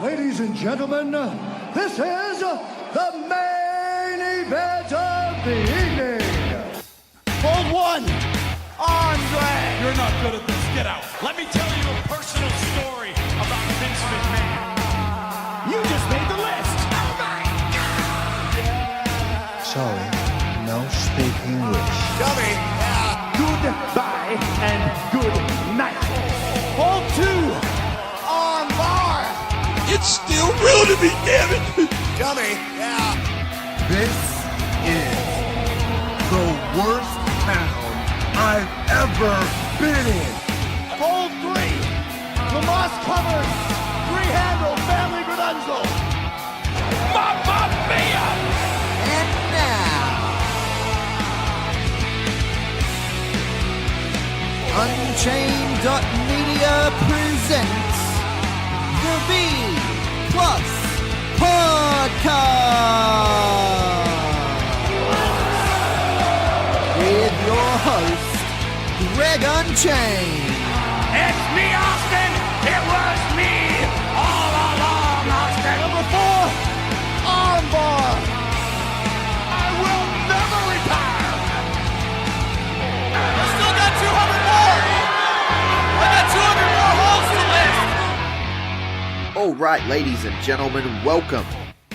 Ladies and gentlemen, this is the main event of the evening. Hold one, Andre. You're not good at this. Get out. Let me tell you a personal story about Vince McMahon. You just made the list. Oh my God! Sorry, no speak English. Dummy. Goodbye and good night. Hold two, on bar. It's still real to me, damn it! Dummy. This is the worst town I've ever been in. Hold three, Lamas covered. Three-handle family Gradunzel. Mamma mia! And now, Unchained.media presents the B Plus Podcast with your host, Greg Unchained. It's me, Austin! It was me all along, Austin! Number 4, Armbar. I will never retire! I still got 200 more. I got 200 more holes to list. All right, ladies and gentlemen, welcome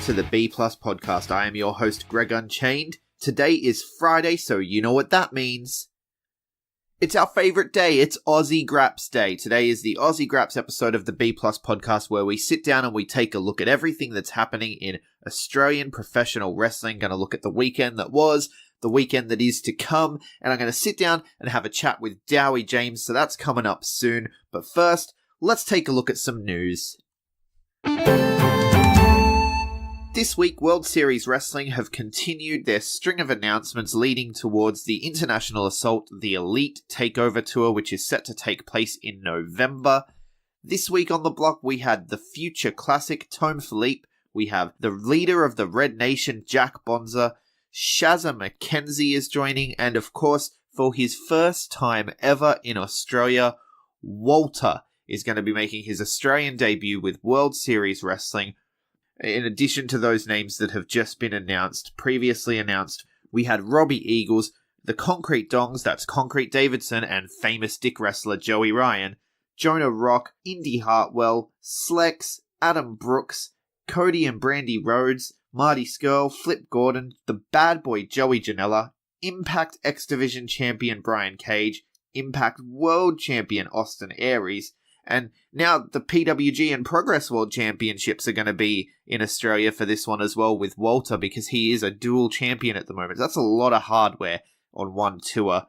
to the B Plus Podcast. I am your host, Greg Unchained. Today is Friday, so you know what that means. It's our favourite day. It's Aussie Grapps Day. Today is the Aussie Grapps episode of the B Plus Podcast where we sit down and we take a look at everything that's happening in Australian professional wrestling. Going to look at the weekend that was, the weekend that is to come, and I'm going to sit down and have a chat with Dowie James, so that's coming up soon. But first, let's take a look at some news. This week, World Series Wrestling have continued their string of announcements leading towards the International Assault The Elite Takeover Tour, which is set to take place in November. This week on the block, we had the future classic Tom Philippe. We have the leader of the Red Nation, Jack Bonza. Shazza McKenzie is joining, and of course, for his first time ever in Australia, Walter is going to be making his Australian debut with World Series Wrestling. In addition to those names that have just been previously announced, we had Robbie Eagles, the Concrete Dongs, that's Concrete Davidson, and famous dick wrestler Joey Ryan, Jonah Rock, Indy Hartwell, Slex, Adam Brooks, Cody and Brandy Rhodes, Marty Skrull, Flip Gordon, the bad boy Joey Janela, Impact X Division Champion Brian Cage, Impact World Champion Austin Aries, and now the PWG and Progress World Championships are going to be in Australia for this one as well with Walter because he is a dual champion at the moment. That's a lot of hardware on one tour.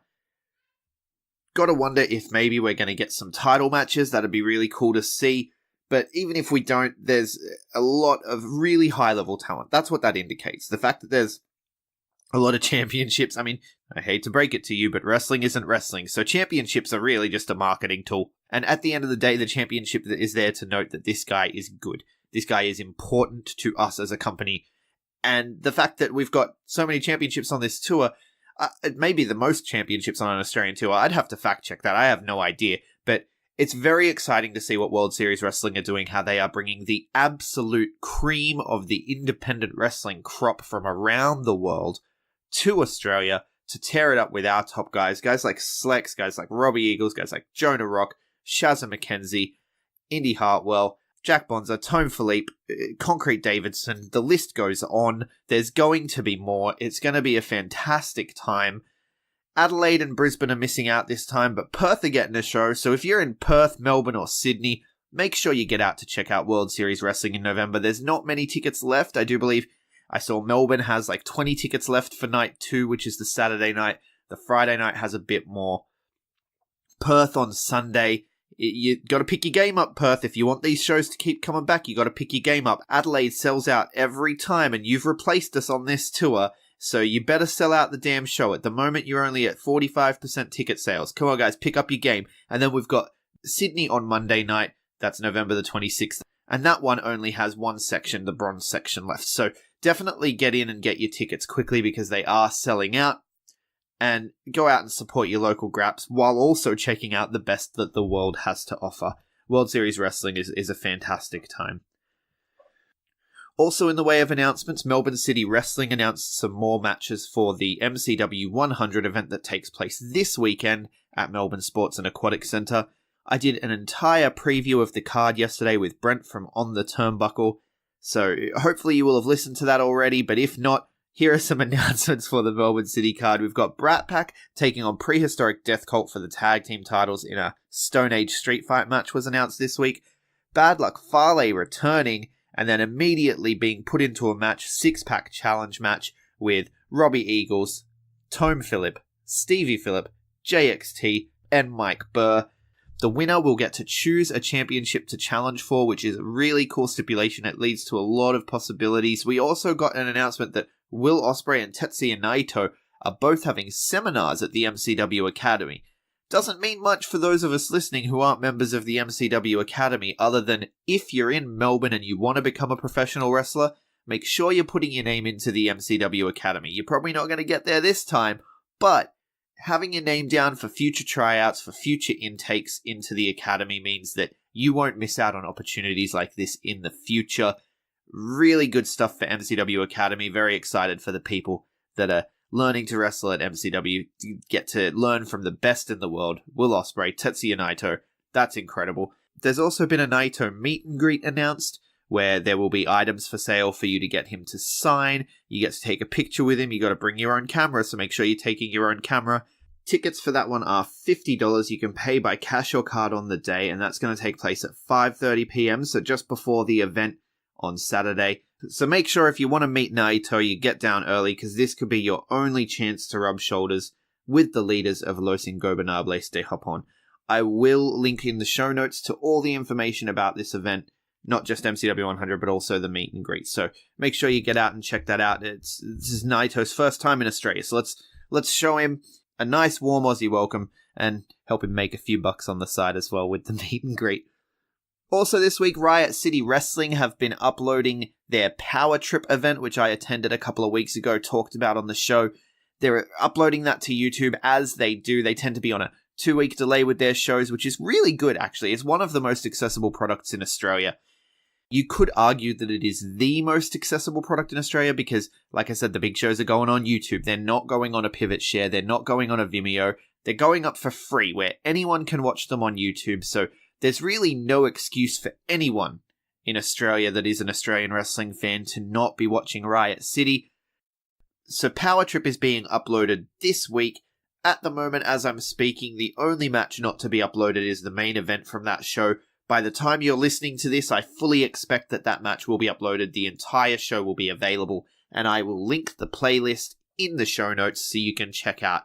Gotta wonder if maybe we're going to get some title matches. That'd be really cool to see. But even if we don't, there's a lot of really high-level talent. That's what that indicates. The fact that there's a lot of championships. I mean, I hate to break it to you, but wrestling isn't wrestling. So championships are really just a marketing tool. And at the end of the day, the championship is there to note that this guy is good. This guy is important to us as a company. And the fact that we've got so many championships on this tour, maybe the most championships on an Australian tour, I'd have to fact check that. I have no idea. But it's very exciting to see what World Series Wrestling are doing, how they are bringing the absolute cream of the independent wrestling crop from around the world to Australia to tear it up with our top guys. Guys like Slex, guys like Robbie Eagles, guys like Jonah Rock, Shazza McKenzie, Indy Hartwell, Jack Bonza, Tom Philippe, Concrete Davidson. The list goes on. There's going to be more. It's going to be a fantastic time. Adelaide and Brisbane are missing out this time, but Perth are getting a show. So if you're in Perth, Melbourne, or Sydney, make sure you get out to check out World Series Wrestling in November. There's not many tickets left. I do believe I saw Melbourne has like 20 tickets left for night 2, which is the Saturday night. The Friday night has a bit more. Perth on Sunday. You got to pick your game up, Perth. If you want these shows to keep coming back, you got to pick your game up. Adelaide sells out every time, and you've replaced us on this tour, so you better sell out the damn show. At the moment, you're only at 45% ticket sales. Come on, guys, pick up your game. And then we've got Sydney on Monday night. That's November the 26th. And that one only has one section, the bronze section, left. So definitely get in and get your tickets quickly because they are selling out. And go out and support your local Grapps while also checking out the best that the world has to offer. World Series Wrestling is a fantastic time. Also in the way of announcements, Melbourne City Wrestling announced some more matches for the MCW 100 event that takes place this weekend at Melbourne Sports and Aquatic Centre. I did an entire preview of the card yesterday with Brent from On the Turnbuckle, so hopefully you will have listened to that already, but if not, here are some announcements for the Melbourne City card. We've got Brat Pack taking on Prehistoric Death Cult for the tag team titles in a Stone Age Street Fight match was announced this week. Bad Luck Fale returning and then immediately being put into a match, 6-pack challenge match with Robbie Eagles, Tome Phillip, Stevie Phillip, JXT, and Mike Burr. The winner will get to choose a championship to challenge for, which is a really cool stipulation. It leads to a lot of possibilities. We also got an announcement that Will Ospreay and Tetsuya Naito are both having seminars at the MCW Academy. Doesn't mean much for those of us listening who aren't members of the MCW Academy, other than if you're in Melbourne and you want to become a professional wrestler, make sure you're putting your name into the MCW Academy. You're probably not going to get there this time, but having your name down for future tryouts, for future intakes into the Academy means that you won't miss out on opportunities like this in the future. Really good stuff for MCW Academy. Very excited for the people that are learning to wrestle at MCW, to get to learn from the best in the world. Will Ospreay, Tetsuya Naito, that's incredible. There's also been a Naito meet and greet announced, where there will be items for sale for you to get him to sign. You get to take a picture with him. You got to bring your own camera, so make sure you're taking your own camera. Tickets for that one are $50. You can pay by cash or card on the day, and that's going to take place at 5:30 p.m, so just before the event on Saturday. So make sure if you want to meet Naito, you get down early, because this could be your only chance to rub shoulders with the leaders of Los Ingobernables de Japón. I will link in the show notes to all the information about this event, not just MCW 100, but also the meet and greet. So make sure you get out and check that out. This is Naito's first time in Australia, so let's show him a nice warm Aussie welcome and help him make a few bucks on the side as well with the meet and greet. Also this week, Riot City Wrestling have been uploading their Power Trip event, which I attended a couple of weeks ago, talked about on the show. They're uploading that to YouTube as they do. They tend to be on a 2-week delay with their shows, which is really good, actually. It's one of the most accessible products in Australia. You could argue that it is the most accessible product in Australia because, like I said, the big shows are going on YouTube. They're not going on a Pivot Share. They're not going on a Vimeo. They're going up for free, where anyone can watch them on YouTube. So there's really no excuse for anyone in Australia that is an Australian wrestling fan to not be watching Riot City. So Power Trip is being uploaded this week. At the moment, as I'm speaking, the only match not to be uploaded is the main event from that show. By the time you're listening to this, I fully expect that match will be uploaded. The entire show will be available, and I will link the playlist in the show notes so you can check out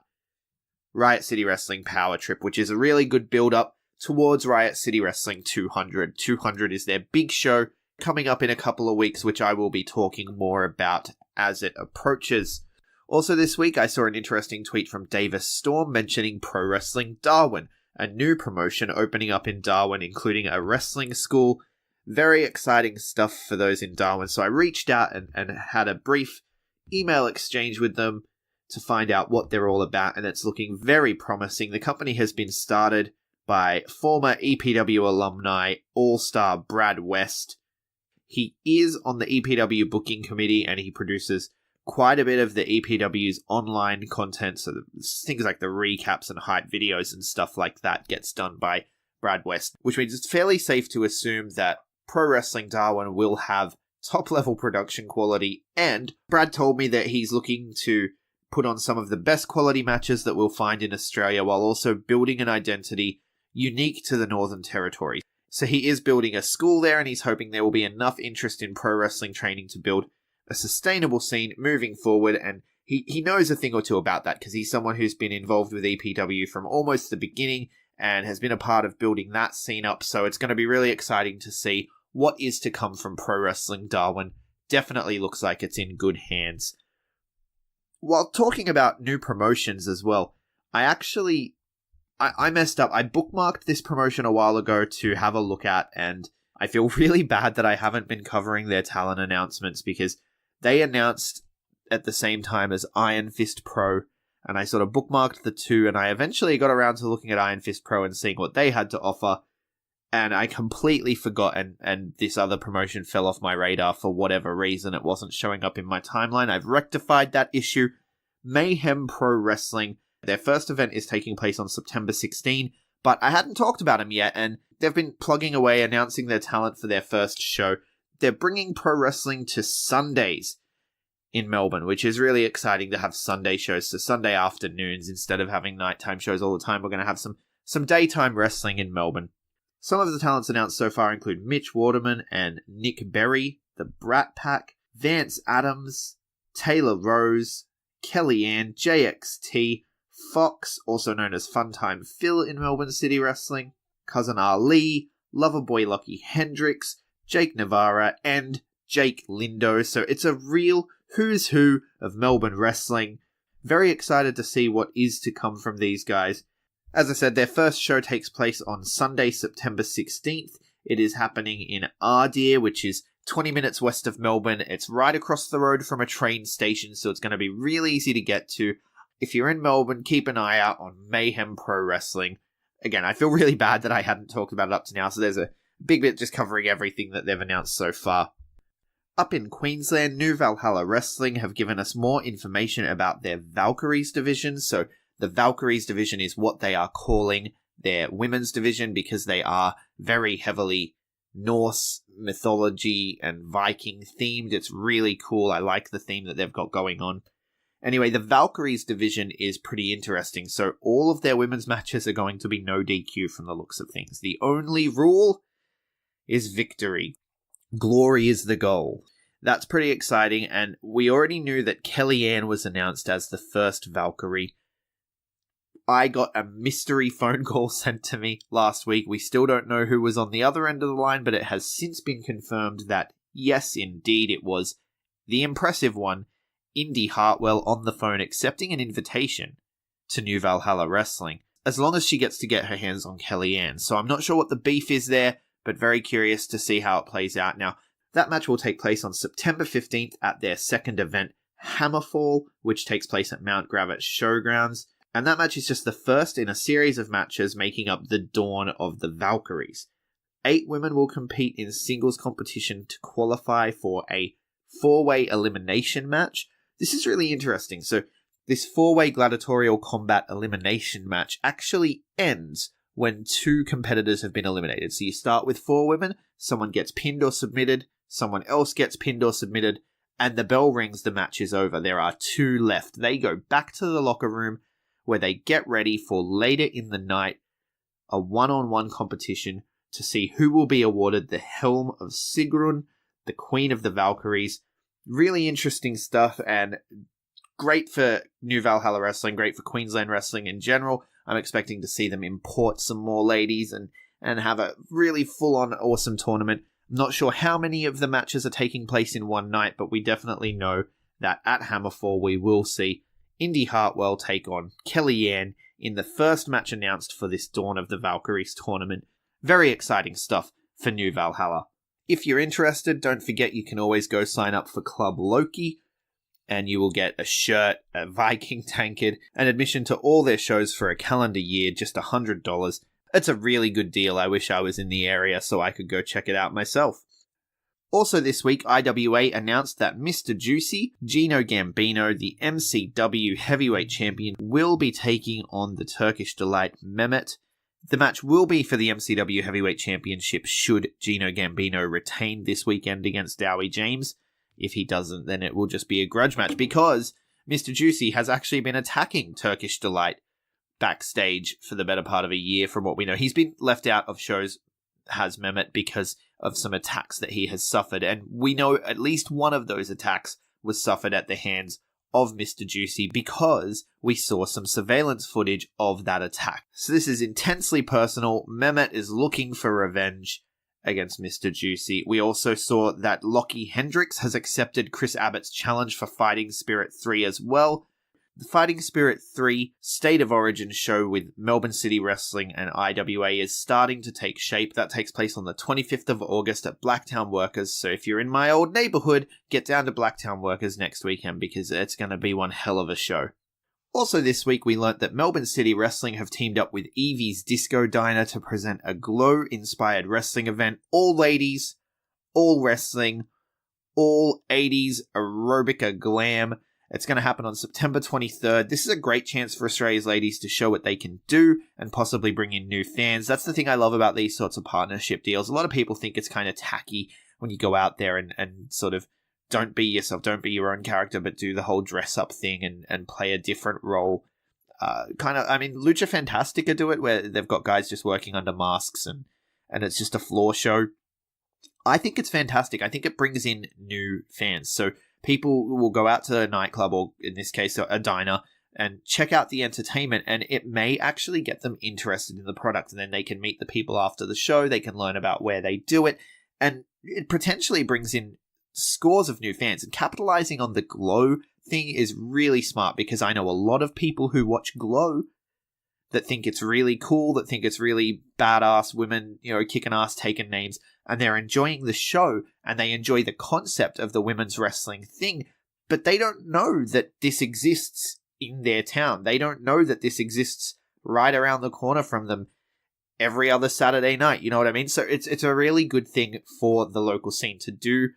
Riot City Wrestling Power Trip, which is a really good build-up towards Riot City Wrestling 200. 200 is their big show coming up in a couple of weeks, which I will be talking more about as it approaches. Also this week, I saw an interesting tweet from Davis Storm mentioning Pro Wrestling Darwin, a new promotion opening up in Darwin, including a wrestling school. Very exciting stuff for those in Darwin. So I reached out and had a brief email exchange with them to find out what they're all about, and it's looking very promising. The company has been started by former EPW alumni All-Star Brad West. He is on the EPW booking committee, and he produces quite a bit of the EPW's online content, so things like the recaps and hype videos and stuff like that gets done by Brad West, which means it's fairly safe to assume that Pro Wrestling Darwin will have top-level production quality, and Brad told me that he's looking to put on some of the best quality matches that we'll find in Australia, while also building an identity unique to the Northern Territory. So he is building a school there, and he's hoping there will be enough interest in pro wrestling training to build a sustainable scene moving forward, and he knows a thing or two about that because he's someone who's been involved with EPW from almost the beginning and has been a part of building that scene up, so it's going to be really exciting to see what is to come from Pro Wrestling Darwin. Definitely looks like it's in good hands. While talking about new promotions as well, I messed up. I bookmarked this promotion a while ago to have a look at, and I feel really bad that I haven't been covering their talent announcements because they announced at the same time as Iron Fist Pro, and I sort of bookmarked the two, and I eventually got around to looking at Iron Fist Pro and seeing what they had to offer, and I completely forgot, and this other promotion fell off my radar for whatever reason. It wasn't showing up in my timeline. I've rectified that issue. Mayhem Pro Wrestling, their first event is taking place on September 16, but I hadn't talked about them yet, and they've been plugging away, announcing their talent for their first show. They're bringing pro wrestling to Sundays in Melbourne, which is really exciting to have Sunday shows, so Sunday afternoons instead of having nighttime shows all the time. We're going to have some daytime wrestling in Melbourne. Some of the talents announced so far include Mitch Waterman and Nick Berry, the Brat Pack, Vance Adams, Taylor Rose, Kellyanne, JXT, Fox, also known as Funtime Phil in Melbourne City Wrestling, Cousin Ali, Loverboy Lockie Hendricks, Jake Navarra, and Jake Lindo. So it's a real who's who of Melbourne wrestling. Very excited to see what is to come from these guys. As I said, their first show takes place on Sunday, September 16th. It is happening in Ardeer, which is 20 minutes west of Melbourne. It's right across the road from a train station, so it's going to be real easy to get to. If you're in Melbourne, keep an eye out on Mayhem Pro Wrestling. Again, I feel really bad that I hadn't talked about it up to now, so there's a big bit just covering everything that they've announced so far. Up in Queensland, New Valhalla Wrestling have given us more information about their Valkyries division. So the Valkyries division is what they are calling their women's division because they are very heavily Norse mythology and Viking themed. It's really cool. I like the theme that they've got going on. Anyway, the Valkyries division is pretty interesting. So all of their women's matches are going to be no DQ from the looks of things. The only rule is victory. Glory is the goal. That's pretty exciting, and we already knew that Kellyanne was announced as the first Valkyrie. I got a mystery phone call sent to me last week. We still don't know who was on the other end of the line, but it has since been confirmed that, yes, indeed, it was the impressive one, Indy Hartwell, on the phone accepting an invitation to New Valhalla Wrestling, as long as she gets to get her hands on Kellyanne. So I'm not sure what the beef is there, but very curious to see how it plays out. Now, that match will take place on September 15th at their second event, Hammerfall, which takes place at Mount Gravatt Showgrounds. And that match is just the first in a series of matches making up the Dawn of the Valkyries. 8 women will compete in singles competition to qualify for a 4-way elimination match. This is really interesting. So this 4-way gladiatorial combat elimination match actually ends when 2 competitors have been eliminated. So you start with 4 women, someone gets pinned or submitted, someone else gets pinned or submitted, and the bell rings, the match is over. There are 2 left. They go back to the locker room where they get ready for later in the night, a one-on-one competition to see who will be awarded the Helm of Sigrun, the Queen of the Valkyries. Really interesting stuff, and great for New Valhalla Wrestling, great for Queensland Wrestling in general. I'm expecting to see them import some more ladies and have a really full-on awesome tournament. I'm not sure how many of the matches are taking place in one night, but we definitely know that at Hammerfall we will see Indy Hartwell take on Kellyanne in the first match announced for this Dawn of the Valkyries tournament. Very exciting stuff for New Valhalla. If you're interested, don't forget you can always go sign up for Club Loki, and you will get a shirt, a Viking tankard, and admission to all their shows for a calendar year, just $100. It's a really good deal. I wish I was in the area so I could go check it out myself. Also this week, IWA announced that Mr. Juicy, Gino Gambino, the MCW Heavyweight Champion, will be taking on the Turkish Delight Mehmet. The match will be for the MCW Heavyweight Championship should Gino Gambino retain this weekend against Dowie James. If he doesn't, then it will just be a grudge match, because Mr. Juicy has actually been attacking Turkish Delight backstage for the better part of a year, from what we know. He's been left out of shows, has Mehmet, because of some attacks that he has suffered, and we know at least one of those attacks was suffered at the hands of Mr. Juicy, because we saw some surveillance footage of that attack. So this is intensely personal. Mehmet is looking for revenge against Mr. Juicy. We also saw that Lockie Hendricks has accepted Chris Abbott's challenge for Fighting Spirit 3 as well. The Fighting Spirit 3 State of Origin show with Melbourne City Wrestling and IWA is starting to take shape. That takes place on the 25th of August at Blacktown Workers. So if you're in my old neighbourhood, get down to Blacktown Workers next weekend, because it's going to be one hell of a show. Also this week, we learnt that Melbourne City Wrestling have teamed up with Evie's Disco Diner to present a Glow-inspired wrestling event. All ladies, all wrestling, all 80s aerobica glam. It's going to happen on September 23rd. This is a great chance for Australia's ladies to show what they can do and possibly bring in new fans. That's the thing I love about these sorts of partnership deals. A lot of people think it's kind of tacky when you go out there and sort of don't be yourself, don't be your own character, but do the whole dress-up thing and play a different role. Lucha Fantastica do it, where they've got guys just working under masks and it's just a floor show. I think it's fantastic. I think it brings in new fans. So people will go out to a nightclub, or in this case, a diner, and check out the entertainment, and it may actually get them interested in the product. And then they can meet the people after the show. They can learn about where they do it. And it potentially brings in scores of new fans. And capitalizing on the Glow thing is really smart, because I know a lot of people who watch Glow that think it's really cool, that think it's really badass women, kicking ass, taking names, and they're enjoying the show, and they enjoy the concept of the women's wrestling thing, but they don't know that this exists in their town. They don't know that this exists right around the corner from them every other Saturday night, you know what I mean? So it's a really good thing for the local scene to do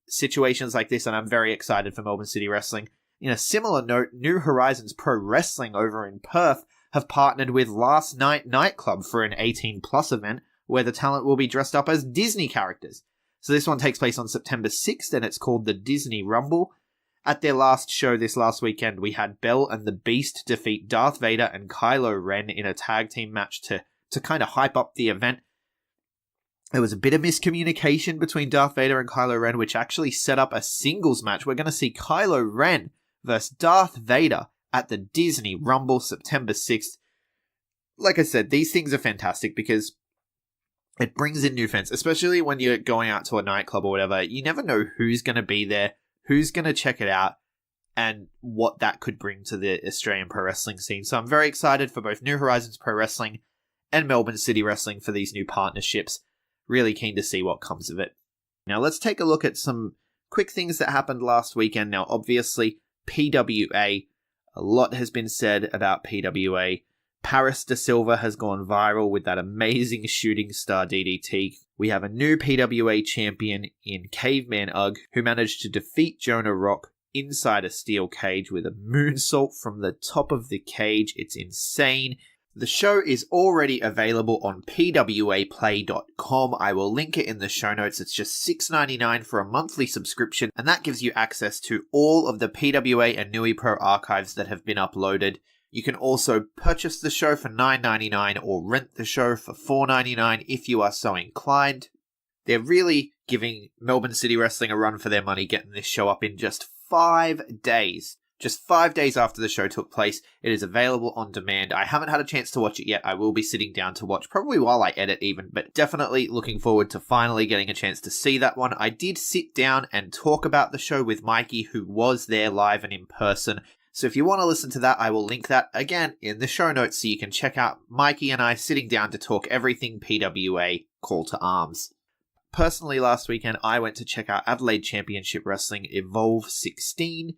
situations like this, and I'm very excited for Melbourne City Wrestling. In a similar note, New Horizons Pro Wrestling over in Perth have partnered with Last Night Nightclub for an 18+ event where the talent will be dressed up as Disney characters. So this one takes place on September 6th, and it's called the Disney Rumble. At their last show this last weekend, we had Belle and the Beast defeat Darth Vader and Kylo Ren in a tag team match to kind of hype up the event. There was a bit of miscommunication between Darth Vader and Kylo Ren, which actually set up a singles match. We're going to see Kylo Ren versus Darth Vader at the Disney Rumble, September 6th. Like I said, these things are fantastic because it brings in new fans, especially when you're going out to a nightclub or whatever. You never know who's going to be there, who's going to check it out, and what that could bring to the Australian pro wrestling scene. So I'm very excited for both New Horizons Pro Wrestling and Melbourne City Wrestling for these new partnerships. Really keen to see what comes of it. Now let's take a look at some quick things that happened last weekend. Now obviously, PWA, a lot has been said about PWA. Paris Da Silva has gone viral with that amazing shooting star DDT. We have a new PWA champion in Caveman Ugg, who managed to defeat Jonah Rock inside a steel cage with a moonsault from the top of the cage. It's insane. The show is already available on pwaplay.com. I will link it in the show notes. It's just $6.99 for a monthly subscription, and that gives you access to all of the PWA and Nui Pro archives that have been uploaded. You can also purchase the show for $9.99 or rent the show for $4.99 if you are so inclined. They're really giving Melbourne City Wrestling a run for their money, getting this show up in just 5 days. Just 5 days after the show took place, it is available on demand. I haven't had a chance to watch it yet. I will be sitting down to watch, probably while I edit even, but definitely looking forward to finally getting a chance to see that one. I did sit down and talk about the show with Mikey, who was there live and in person. So if you want to listen to that, I will link that again in the show notes so you can check out Mikey and I sitting down to talk everything PWA Call to Arms. Personally, last weekend, I went to check out Adelaide Championship Wrestling Evolve 16.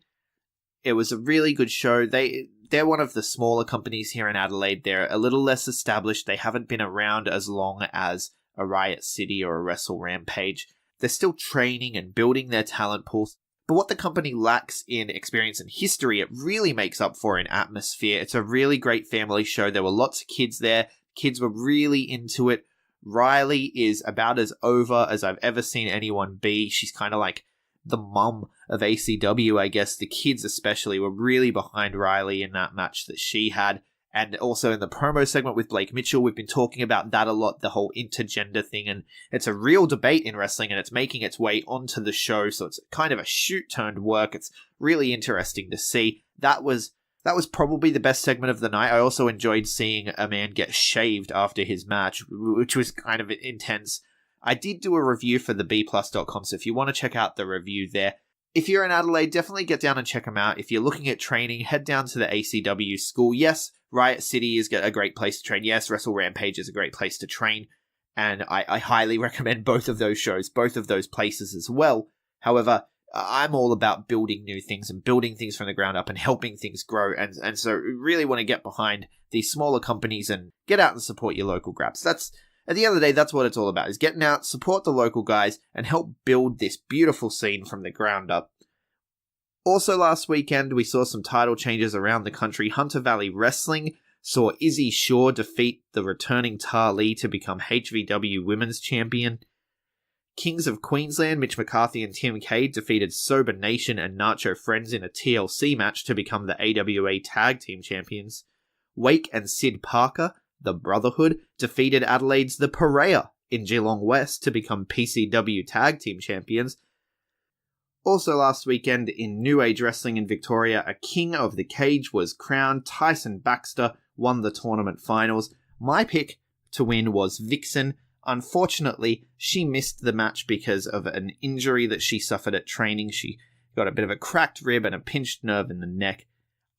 It was a really good show. They're one of the smaller companies here in Adelaide. They're a little less established. They haven't been around as long as a Riot City or a Wrestle Rampage. They're still training and building their talent pools. But what the company lacks in experience and history, it really makes up for in atmosphere. It's a really great family show. There were lots of kids there. Kids were really into it. Riley is about as over as I've ever seen anyone be. She's kind of like the mum of ACW, I guess. The kids especially were really behind Riley in that match that she had. And also in the promo segment with Blake Mitchell, we've been talking about that a lot, the whole intergender thing. And it's a real debate in wrestling, and it's making its way onto the show. So it's kind of a shoot turned work. It's really interesting to see. That was probably the best segment of the night. I also enjoyed seeing a man get shaved after his match, which was kind of intense. I did do a review for the bplus.com, so if you want to check out the review there. If you're in Adelaide, definitely get down and check them out. If you're looking at training, head down to the ACW school. Yes, Riot City is a great place to train. Yes, Wrestle Rampage is a great place to train. And I highly recommend both of those shows, both of those places as well. However, I'm all about building new things and building things from the ground up and helping things grow. And so really want to get behind these smaller companies and get out and support your local Grapps. That's, at the end of the day, that's what it's all about, is getting out, support the local guys, and help build this beautiful scene from the ground up. Also last weekend, we saw some title changes around the country. Hunter Valley Wrestling saw Izzy Shaw defeat the returning Tar Lee to become HVW Women's Champion. Kings of Queensland, Mitch McCarthy and Tim Cade defeated Sober Nation and Nacho Friends in a TLC match to become the AWA Tag Team Champions. Wake and Sid Parker, the Brotherhood, defeated Adelaide's The Pariah in Geelong West to become PCW Tag Team Champions. Also last weekend in New Age Wrestling in Victoria, a King of the Cage was crowned. Tyson Baxter won the tournament finals. My pick to win was Vixen. Unfortunately, she missed the match because of an injury that she suffered at training. She got a bit of a cracked rib and a pinched nerve in the neck.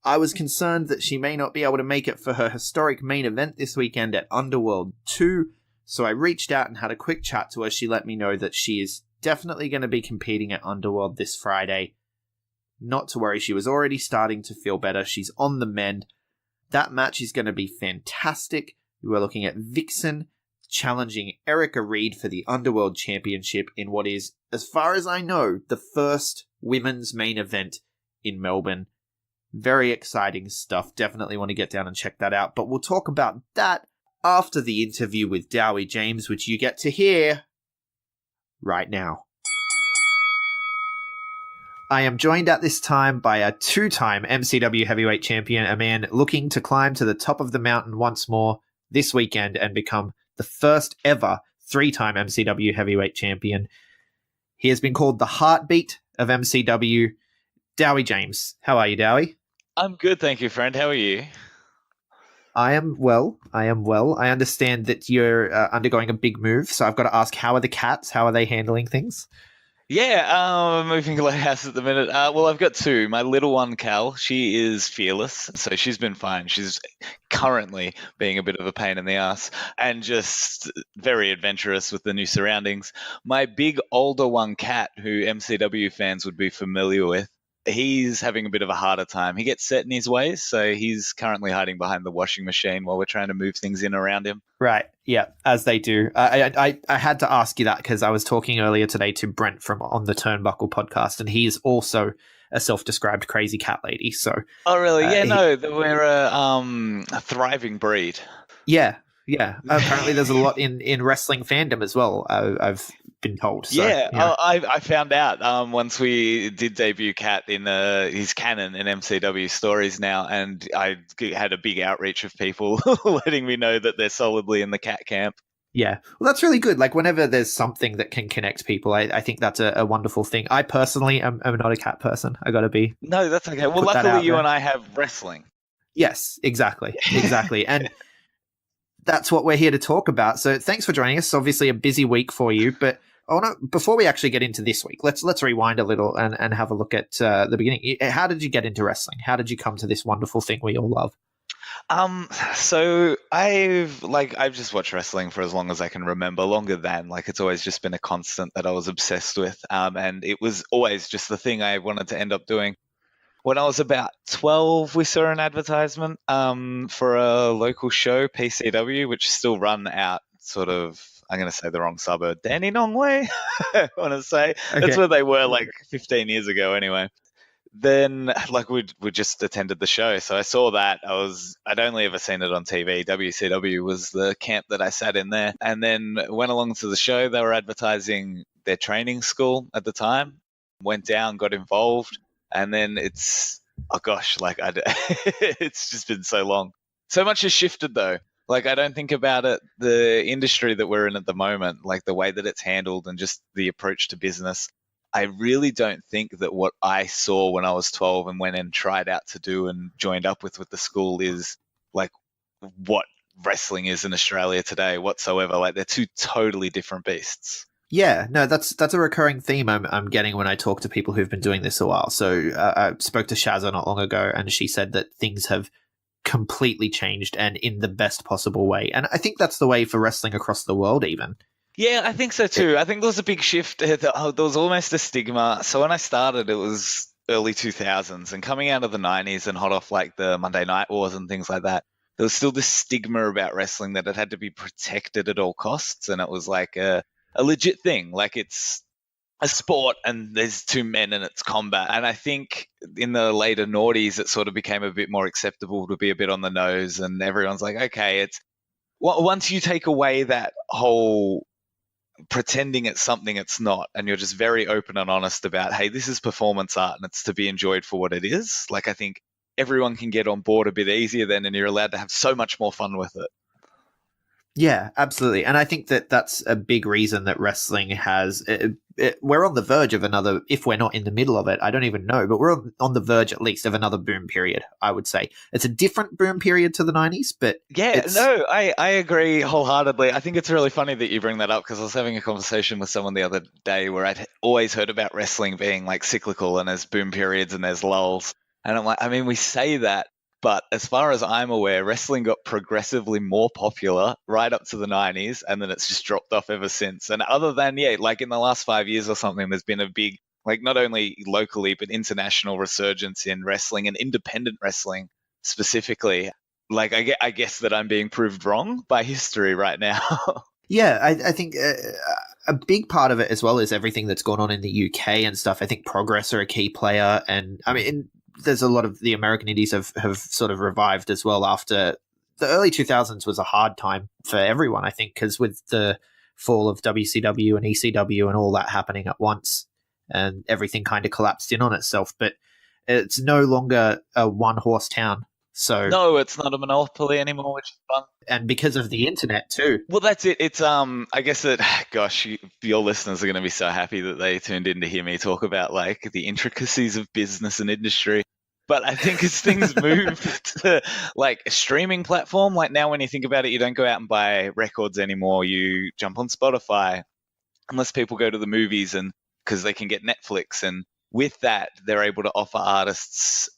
I was concerned that she may not be able to make it for her historic main event this weekend at Underworld 2, so I reached out and had a quick chat to her. She let me know that she is definitely going to be competing at Underworld this Friday. Not to worry, she was already starting to feel better. She's on the mend. That match is going to be fantastic. We are looking at Vixen challenging Erica Reed for the Underworld Championship in what is, as far as I know, the first women's main event in Melbourne. Very exciting stuff. Definitely want to get down and check that out. But we'll talk about that after the interview with Dowie James, which you get to hear right now. I am joined at this time by a two-time MCW heavyweight champion, a man looking to climb to the top of the mountain once more this weekend and become the first ever three-time MCW heavyweight champion. He has been called the heartbeat of MCW. Dowie James. How are you, Dowie? I'm good, thank you, friend. How are you? I am well. I understand that you're undergoing a big move, so I've got to ask, how are the cats? How are they handling things? Yeah, moving to house at the minute. Well, I've got two. My little one, Cal, she is fearless, so she's been fine. She's currently being a bit of a pain in the ass and just very adventurous with the new surroundings. My big older one, Cat, who MCW fans would be familiar with, he's having a bit of a harder time. He gets set in his ways, so he's currently hiding behind the washing machine while we're trying to move things in around him. Right, yeah, as they do. I had to ask you that because I was talking earlier today to Brent from On the Turnbuckle podcast, and he's also a self-described crazy cat lady. So, oh, really? Yeah, no, we're a thriving breed. Yeah. Apparently, there's a lot in wrestling fandom as well. I've been told. So, yeah. I found out once we did debut Cat in his canon in MCW stories now, and I had a big outreach of people letting me know that they're solidly in the Cat camp. Yeah, well, that's really good. Like, whenever there's something that can connect people, I think that's a wonderful thing. I personally am not a cat person. I got to be. No, that's okay. Well, luckily you and I have wrestling. Yes, exactly. And that's what we're here to talk about. So thanks for joining us. Obviously a busy week for you, but before we actually get into this week, let's rewind a little and have a look at the beginning. How did you get into wrestling? How did you come to this wonderful thing we all love? So I've just watched wrestling for as long as I can remember, longer than, it's always just been a constant that I was obsessed with. And it was always just the thing I wanted to end up doing. When I was about 12, we saw an advertisement for a local show, PCW, which still run out sort of, I'm going to say the wrong suburb, Dandenong way, I want to say. Okay. That's where they were 15 years ago anyway. Then we just attended the show. So I saw that. I'd only ever seen it on TV. WCW was the camp that I sat in there. And then went along to the show. They were advertising their training school at the time. Went down, got involved. And then it's just been so long. So much has shifted though. I don't think about it, the industry that we're in at the moment, the way that it's handled and just the approach to business. I really don't think that what I saw when I was 12 and went and tried out to do and joined up with the school is what wrestling is in Australia today whatsoever. They're two totally different beasts. Yeah, no, that's a recurring theme I'm getting when I talk to people who've been doing this a while. So I spoke to Shazza not long ago, and she said that things have completely changed and in the best possible way. And I think that's the way for wrestling across the world even. Yeah, I think so too. I think there was a big shift. There was almost a stigma. So when I started, it was early 2000s, and coming out of the 90s and hot off like the Monday Night Wars and things like that, there was still this stigma about wrestling that it had to be protected at all costs, and it was like a legit thing. Like it's a sport and there's two men and it's combat. And I think in the later noughties, it sort of became a bit more acceptable to be a bit on the nose, and everyone's like, okay, it's once you take away that whole pretending it's something it's not, and you're just very open and honest about, hey, this is performance art and it's to be enjoyed for what it is. Like, I think everyone can get on board a bit easier then, and you're allowed to have so much more fun with it. Yeah, absolutely. And I think that that's a big reason that wrestling has... we're on the verge of another, if we're not in the middle of it, I don't even know, but we're on the verge at least of another boom period, I would say. It's a different boom period to the 90s, but... Yeah, no, I agree wholeheartedly. I think it's really funny that you bring that up, because I was having a conversation with someone the other day where I'd always heard about wrestling being like cyclical and there's boom periods and there's lulls. And I'm like, I mean, we say that, but as far as I'm aware, wrestling got progressively more popular right up to the 90s, and then it's just dropped off ever since. And other than, yeah, like in the last 5 years or something, there's been a big, like not only locally, but international resurgence in wrestling and independent wrestling specifically. Like, I guess that I'm being proved wrong by history right now. Yeah, I think a big part of it as well is everything that's gone on in the UK and stuff. I think Progress are a key player, and I mean, there's a lot of the American indies have sort of revived as well after the early 2000s was a hard time for everyone, I think, because with the fall of WCW and ECW and all that happening at once, and everything kind of collapsed in on itself. But it's no longer a one-horse town. So No, it's not a monopoly anymore, which is fun. And because of the internet too. Well, that's it. It's I guess that, gosh, your listeners are going to be so happy that they tuned in to hear me talk about like the intricacies of business and industry. But I think as things move to like a streaming platform, like now when you think about it, you don't go out and buy records anymore. You jump on Spotify, unless people go to the movies, and because they can get Netflix, and with that, they're able to offer artists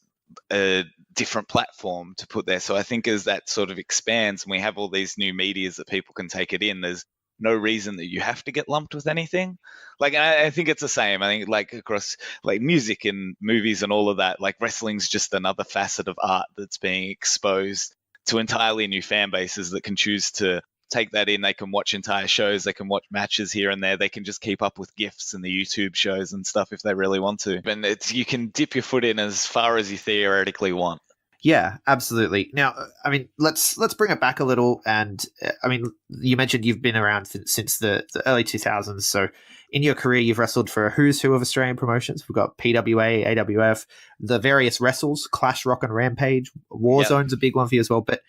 a different platform to put there. So I think as that sort of expands and we have all these new medias that people can take it in, there's no reason that you have to get lumped with anything. Like, I think it's the same. I think like across like music and movies and all of that, like wrestling's just another facet of art that's being exposed to entirely new fan bases that can choose to take that in. They can watch entire shows, they can watch matches here and there, they can just keep up with GIFs and the YouTube shows and stuff if they really want to. And you can dip your foot in as far as you theoretically want. Yeah, absolutely. Now, I mean, let's bring it back a little. And I mean, you mentioned you've been around since the early 2000s. So in your career, you've wrestled for a who's who of Australian promotions. We've got PWA, AWF, the various wrestles, Clash, Rock and Rampage. Warzone's a big one for you as well. But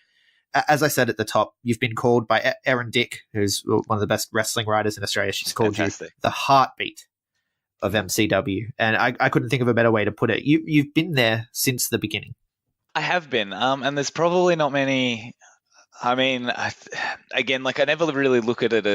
as I said at the top, you've been called by Erin Dick, who's one of the best wrestling writers in Australia. She's called Fantastic. You the heartbeat of MCW. And I couldn't think of a better way to put it. You've been there since the beginning. I have been, and there's probably not many. I mean, again, like I never really look at it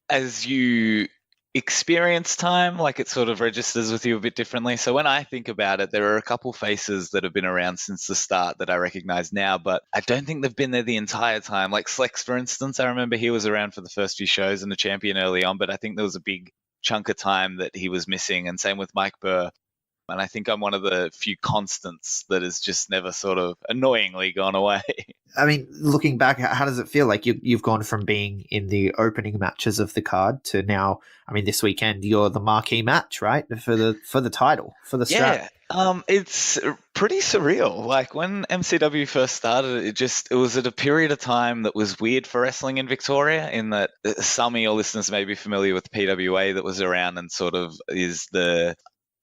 as you experience time, like it sort of registers with you a bit differently. So when I think about it, there are a couple faces that have been around since the start that I recognize now, but I don't think they've been there the entire time. Like Slex, for instance, I remember he was around for the first few shows and a champion early on, but I think there was a big chunk of time that he was missing, and same with Mike Burr. And I think I'm one of the few constants that has just never sort of annoyingly gone away. I mean, looking back, how does it feel? Like you've gone from being in the opening matches of the card to now, I mean, this weekend, you're the marquee match, right? For the title, for the strap. Yeah, it's pretty surreal. Like when MCW first started, it was at a period of time that was weird for wrestling in Victoria, in that some of your listeners may be familiar with PWA that was around and sort of is the,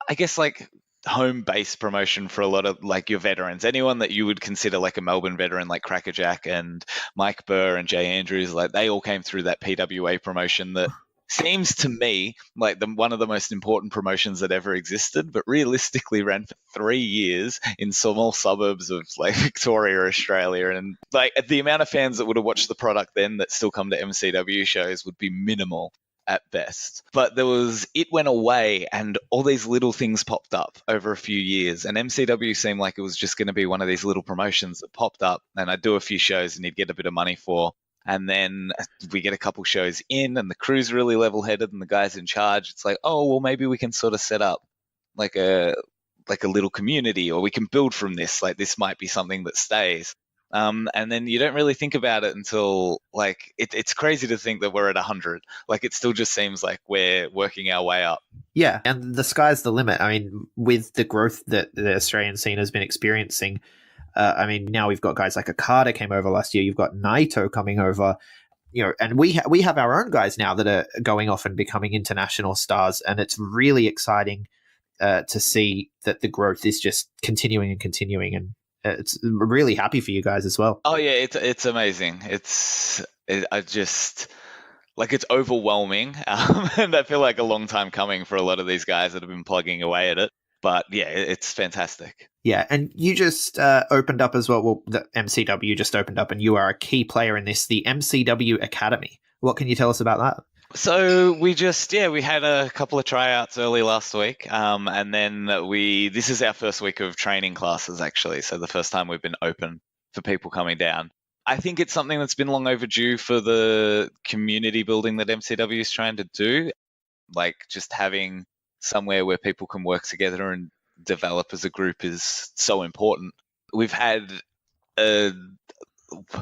I guess, like home base promotion for a lot of like your veterans, anyone that you would consider like a Melbourne veteran, like Crackerjack and Mike Burr and Jay Andrews, like they all came through that PWA promotion that seems to me like one of the most important promotions that ever existed, but realistically ran for 3 years in small suburbs of like Victoria, Australia. And like the amount of fans that would have watched the product then that still come to MCW shows would be minimal at best. But it went away and all these little things popped up over a few years, and MCW seemed like it was just going to be one of these little promotions that popped up and I'd do a few shows and you'd get a bit of money for, And then we get a couple shows in and the crew's really level-headed and the guy's in charge. It's like, oh, well, maybe we can sort of set up like a little community, or we can build from this. Like, this might be something that stays. And then you don't really think about it until, like, it's crazy to think that we're at 100. Like, it still just seems like we're working our way up. Yeah, and the sky's the limit. I mean, with the growth that the Australian scene has been experiencing, I mean, now we've got guys like Okada came over last year. You've got Naito coming over, and we have our own guys now that are going off and becoming international stars, and it's really exciting to see that the growth is just continuing and continuing, and it's really happy for you guys as well. Oh yeah, it's amazing. I just like, it's overwhelming, and I feel like a long time coming for a lot of these guys that have been plugging away at it. But yeah, it's fantastic. Yeah, and you just opened up as well. Well, the MCW just opened up, and you are a key player in this, the MCW Academy. What can you tell us about that? So we had a couple of tryouts early last week, and then this is our first week of training classes, actually. So the first time we've been open for people coming down. I think it's something that's been long overdue for the community building that MCW is trying to do, like just having somewhere where people can work together and develop as a group is so important. We've had a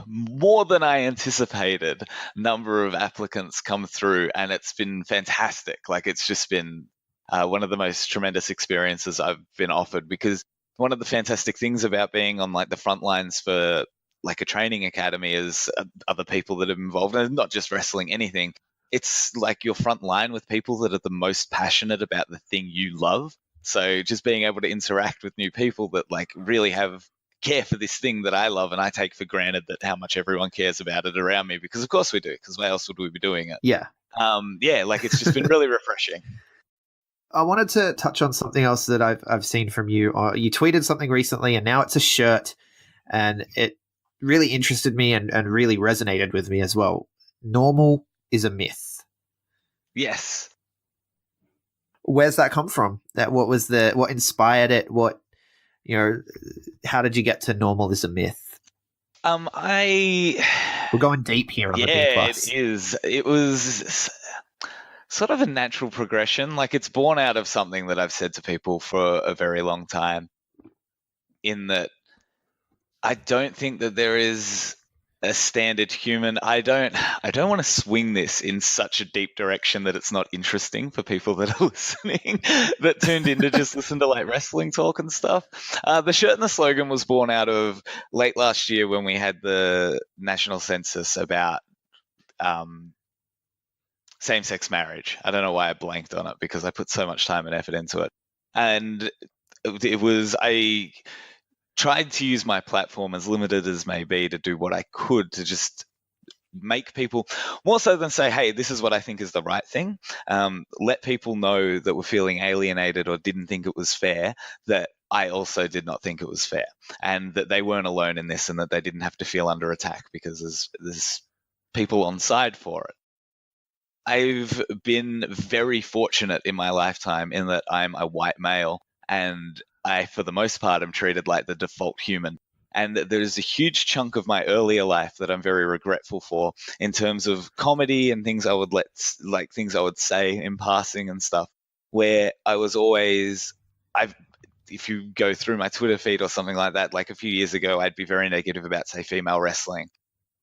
more than I anticipated number of applicants come through, and it's been fantastic. Like, it's just been one of the most tremendous experiences I've been offered, because one of the fantastic things about being on like the front lines for like a training academy is other people that are involved, and not just wrestling, anything. It's like you're front line with people that are the most passionate about the thing you love. So just being able to interact with new people that like really care for this thing that I love, and I take for granted that how much everyone cares about it around me, because of course we do, because why else would we be doing it? Yeah. Like, it's just been really refreshing. I wanted to touch on something else that I've seen from you. You tweeted something recently, and now it's a shirt, and it really interested me and really resonated with me as well. Normal is a myth. Yes. Where's that come from? What inspired it? How did you get to normal is a myth? We're going deep here on the B+. It is. It was sort of a natural progression. Like, it's born out of something that I've said to people for a very long time, in that I don't think that there is a standard human. I don't want to swing this in such a deep direction that it's not interesting for people that are listening, that tuned in to just listen to like wrestling talk and stuff. The shirt and the slogan was born out of late last year when we had the national census about same-sex marriage. I don't know why I blanked on it, because I put so much time and effort into it. And I tried to use my platform, as limited as may be, to do what I could to just make people, more so than say, hey, this is what I think is the right thing, let people know that were feeling alienated or didn't think it was fair, that I also did not think it was fair, and that they weren't alone in this, and that they didn't have to feel under attack, because there's people on side for it. I've been very fortunate in my lifetime in that I'm a white male, and I, for the most part, am treated like the default human. And there's a huge chunk of my earlier life that I'm very regretful for, in terms of comedy and things I would things I would say in passing and stuff, where I was always, if you go through my Twitter feed or something like that, like a few years ago, I'd be very negative about, say, female wrestling,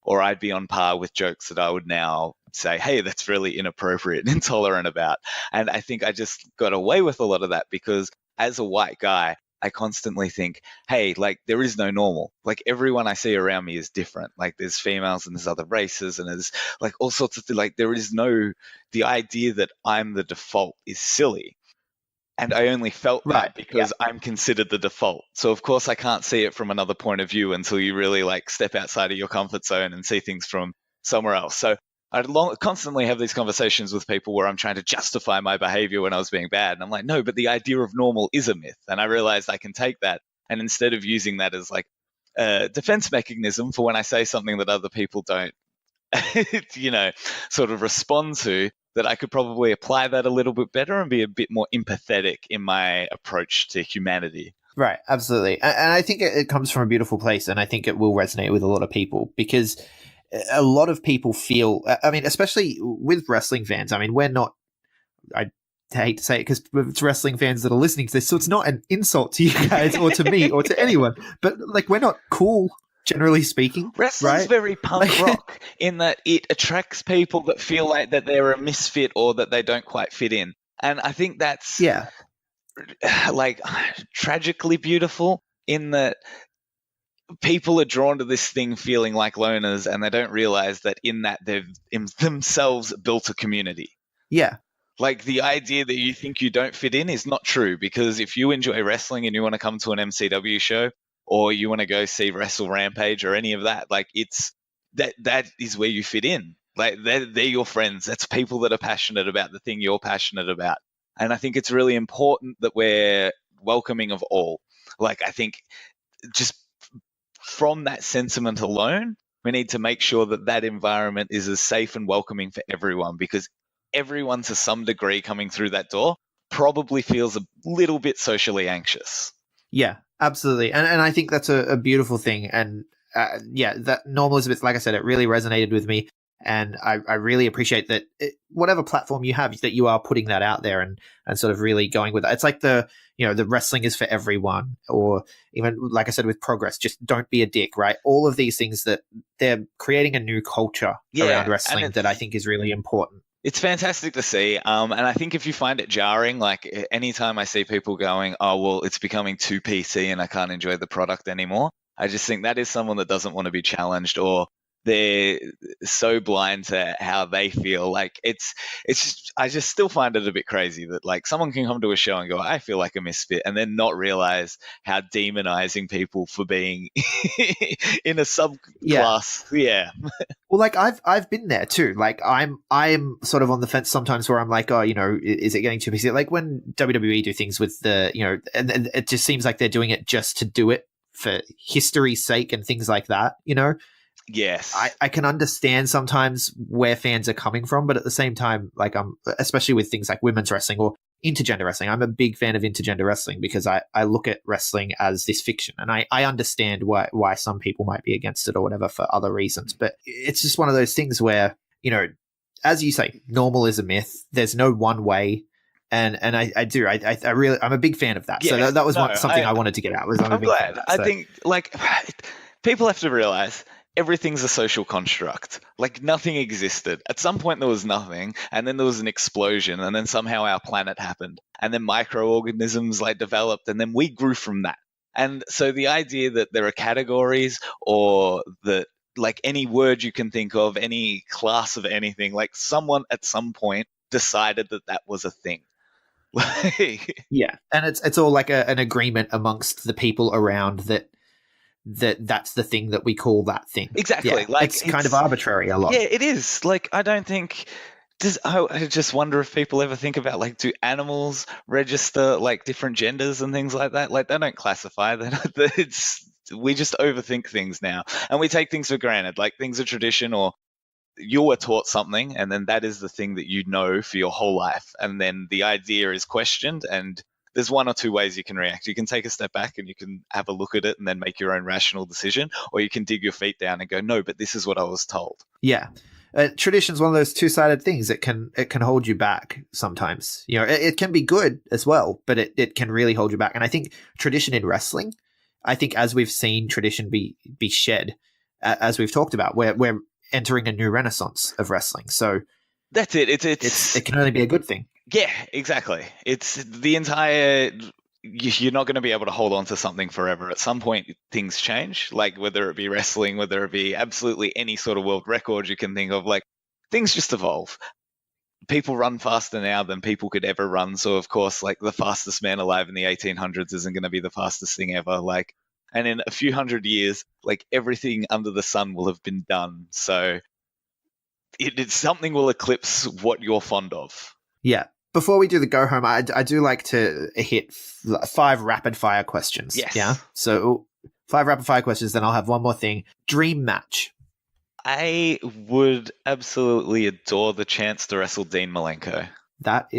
or I'd be on par with jokes that I would now say, hey, that's really inappropriate and intolerant about. And I think I just got away with a lot of that, because as a white guy, I constantly think, hey, like, there is no normal. Like, everyone I see around me is different. Like, there's females and there's other races and there's like all sorts of things. Like, there is the idea that I'm the default is silly. And I only felt that because I'm considered the default. So of course I can't see it from another point of view until you really like step outside of your comfort zone and see things from somewhere else. So I'd constantly have these conversations with people where I'm trying to justify my behavior when I was being bad. And I'm like, no, but the idea of normal is a myth. And I realized I can take that, and instead of using that as like a defense mechanism for when I say something that other people don't, sort of respond to, that I could probably apply that a little bit better and be a bit more empathetic in my approach to humanity. Right, absolutely. And I think it comes from a beautiful place, and I think it will resonate with a lot of people, because a lot of people feel, I mean, especially with wrestling fans, I mean, we're not, I hate to say it because it's wrestling fans that are listening to this, so it's not an insult to you guys or to me or to anyone, but like, we're not cool, generally speaking. Wrestling's right? very punk Like- rock in that it attracts people that feel like that they're a misfit or that they don't quite fit in. And I think that's Yeah. like tragically beautiful in that people are drawn to this thing feeling like loners, and they don't realize that in that they've themselves built a community. Yeah. Like the idea that you think you don't fit in is not true, because if you enjoy wrestling and you want to come to an MCW show or you want to go see Wrestle Rampage or any of that, like it's that is where you fit in. Like they're your friends. That's people that are passionate about the thing you're passionate about. And I think it's really important that we're welcoming of all. Like I think just from that sentiment alone, we need to make sure that that environment is as safe and welcoming for everyone, because everyone to some degree coming through that door probably feels a little bit socially anxious. Yeah, absolutely. And I think that's a beautiful thing. And yeah, that normalism, like I said, it really resonated with me. And I really appreciate that whatever platform you have, that you are putting that out there and sort of really going with it. It's like the wrestling is for everyone, or even like I said with Progress, just don't be a dick, right? All of these things that they're creating a new culture around wrestling that I think is really important. It's fantastic to see. And I think if you find it jarring, like anytime I see people going, oh, well, it's becoming too PC and I can't enjoy the product anymore, I just think that is someone that doesn't want to be challenged, or they're so blind to how they feel. Like it's just, I just still find it a bit crazy that like someone can come to a show and go, I feel like a misfit, and then not realize how demonizing people for being in a subclass. Yeah. Well, like I've been there too. Like I'm sort of on the fence sometimes, where I'm like, oh, is it getting too busy? Like when WWE do things with the, and it just seems like they're doing it just to do it for history's sake and things like that, Yes. I can understand sometimes where fans are coming from, but at the same time, like especially with things like women's wrestling or intergender wrestling, I'm a big fan of intergender wrestling because I look at wrestling as this fiction, and I understand why some people might be against it or whatever for other reasons. But it's just one of those things where, as you say, normal is a myth. There's no one way. And I really, I'm a big fan of that. Yeah, So that was something I wanted to get out. I'm glad. I think like people have to realize everything's a social construct. Like nothing existed. At some point there was nothing, and then there was an explosion, and then somehow our planet happened, and then microorganisms like developed, and then we grew from that. And so the idea that there are categories, or that like any word you can think of, any class of anything, like someone at some point decided that was a thing. Yeah, and it's all like an agreement amongst the people around that's the thing that we call that thing. Exactly. Yeah, like it's kind of arbitrary a lot. Yeah, it is. Like I don't think I just wonder if people ever think about, like, do animals register like different genders and things like that? Like they don't classify that. We just overthink things now, and we take things for granted. Like things are tradition, or you were taught something, and then that is the thing that you know for your whole life. And then the idea is questioned, and there's one or two ways you can react. You can take a step back and you can have a look at it and then make your own rational decision, or you can dig your feet down and go, no, but this is what I was told. Yeah. Tradition is one of those two-sided things. It can hold you back sometimes. It can be good as well, but it can really hold you back. And I think tradition in wrestling, I think as we've seen tradition be shed, as we've talked about, we're entering a new renaissance of wrestling. So that's it. It can only be a good thing. Yeah, exactly. It's the entire. You're not going to be able to hold on to something forever. At some point, things change. Like whether it be wrestling, whether it be absolutely any sort of world record you can think of. Like things just evolve. People run faster now than people could ever run. So of course, like the fastest man alive in the 1800s isn't going to be the fastest thing ever. Like, and in a few hundred years, like everything under the sun will have been done. So it's something will eclipse what you're fond of. Yeah. Before we do the go home, I do like to hit 5 rapid fire questions. Yes. Yeah. So 5 rapid fire questions, then I'll have one more thing. Dream match. I would absolutely adore the chance to wrestle Dean Malenko. That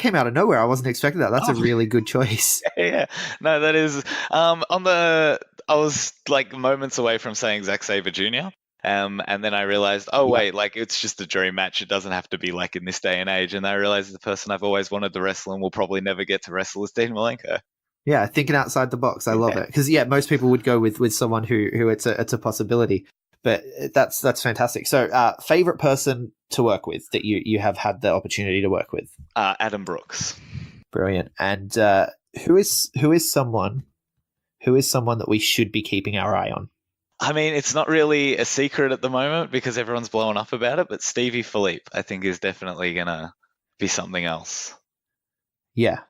came out of nowhere. I wasn't expecting that. That's a really good choice. Yeah. No, that is I was like moments away from saying Zack Sabre Jr. And then I realized, oh wait, like it's just a dream match. It doesn't have to be like in this day and age. And I realized the person I've always wanted to wrestle and will probably never get to wrestle is Dean Malenko. Yeah, thinking outside the box. I love it. Because, most people would go with someone who it's a possibility. But that's fantastic. So, favorite person to work with that you have had the opportunity to work with? Adam Brooks. Brilliant. And who is someone that we should be keeping our eye on? I mean, it's not really a secret at the moment because everyone's blowing up about it, but Stevie Philippe, I think, is definitely going to be something else. Yeah,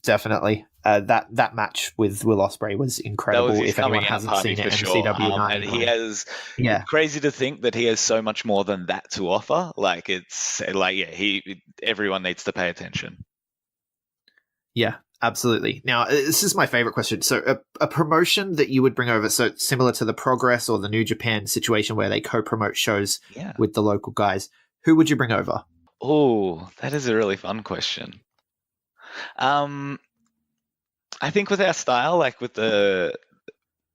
definitely. That match with Will Ospreay was incredible. If anyone hasn't seen it, MCW 9. And he has, crazy to think that he has so much more than that to offer. Like, everyone needs to pay attention. Yeah, absolutely. Now, this is my favorite question. So, a promotion that you would bring over, so similar to the Progress or the New Japan situation where they co-promote shows with the local guys, who would you bring over? Oh, that is a really fun question. I think with our style, like with the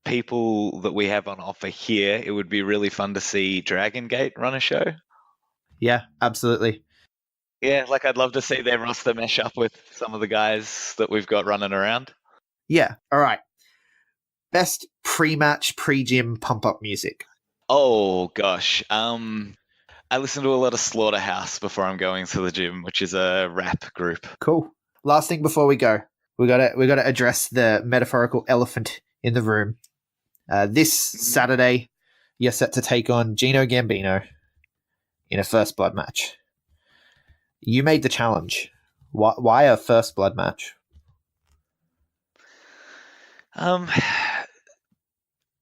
people that we have on offer here, it would be really fun to see Dragon Gate run a show. Yeah, absolutely. Yeah, like I'd love to see their roster mesh up with some of the guys that we've got running around. Yeah, all right. Best pre-match, pre-gym pump-up music. Oh, gosh. I listen to a lot of Slaughterhouse before I'm going to the gym, which is a rap group. Cool. Last thing before we go. We gotta address the metaphorical elephant in the room. This Saturday, you're set to take on Gino Gambino in a First Blood match. You made the challenge. Why a First Blood match?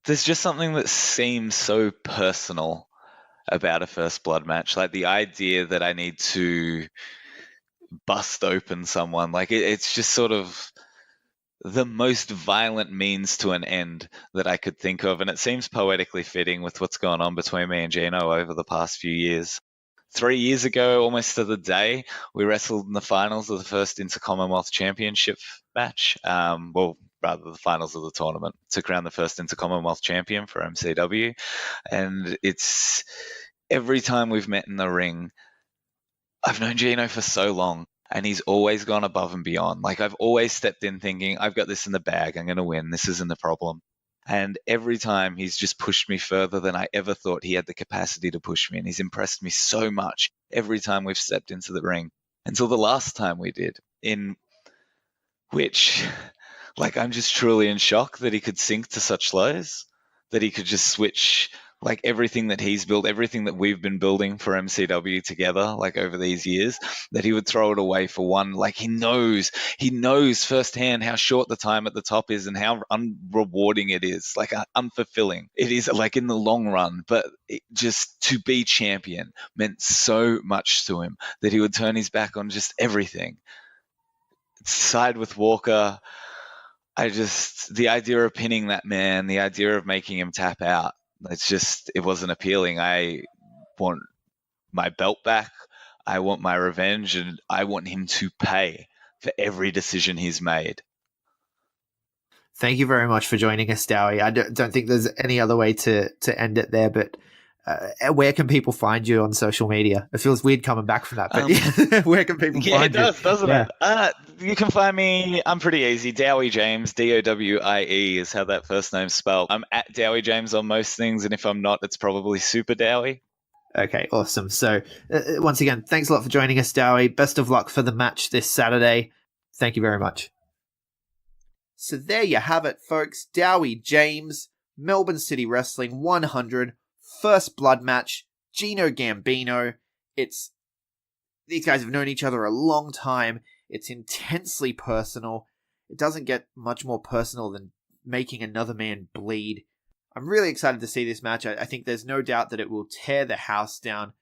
There's just something that seems so personal about a First Blood match. Like the idea that I need to bust open someone. Like it's just sort of the most violent means to an end that I could think of. And it seems poetically fitting with what's gone on between me and Gino over the past few years. 3 years ago, almost to the day, we wrestled in the finals of the first Inter-Commonwealth Championship match. Well, rather the finals of the tournament to crown the first Inter-Commonwealth champion for MCW. And it's every time we've met in the ring, I've known Gino for so long and he's always gone above and beyond. Like I've always stepped in thinking, I've got this in the bag. I'm going to win. This isn't a problem. And every time he's just pushed me further than I ever thought he had the capacity to push me. And he's impressed me so much every time we've stepped into the ring until the last time we did, in which, like, I'm just truly in shock that he could sink to such lows, that he could just switch like everything that he's built, everything that we've been building for MCW together, like over these years, that he would throw it away for one. Like he knows firsthand how short the time at the top is and how unrewarding it is, like unfulfilling it is, like in the long run. But just to be champion meant so much to him that he would turn his back on just everything. Side with Walker, the idea of pinning that man, the idea of making him tap out, it wasn't appealing. I want my belt back. I want my revenge, and I want him to pay for every decision he's made. Thank you very much for joining us, Dowie. I don't think there's any other way to end it there, but where can people find you on social media? It feels weird coming back from that, but where can people find you? Yeah, it does, doesn't it? You can find me, I'm pretty easy, Dowie James, Dowie is how that first name's spelled. I'm at Dowie James on most things, and if I'm not, it's probably Super Dowie. Okay, awesome. So, once again, thanks a lot for joining us, Dowie. Best of luck for the match this Saturday. Thank you very much. So there you have it, folks. Dowie James, Melbourne City Wrestling 100, First Blood match, Gino Gambino. These guys have known each other a long time. It's intensely personal. It doesn't get much more personal than making another man bleed. I'm really excited to see this match. I think there's no doubt that it will tear the house down.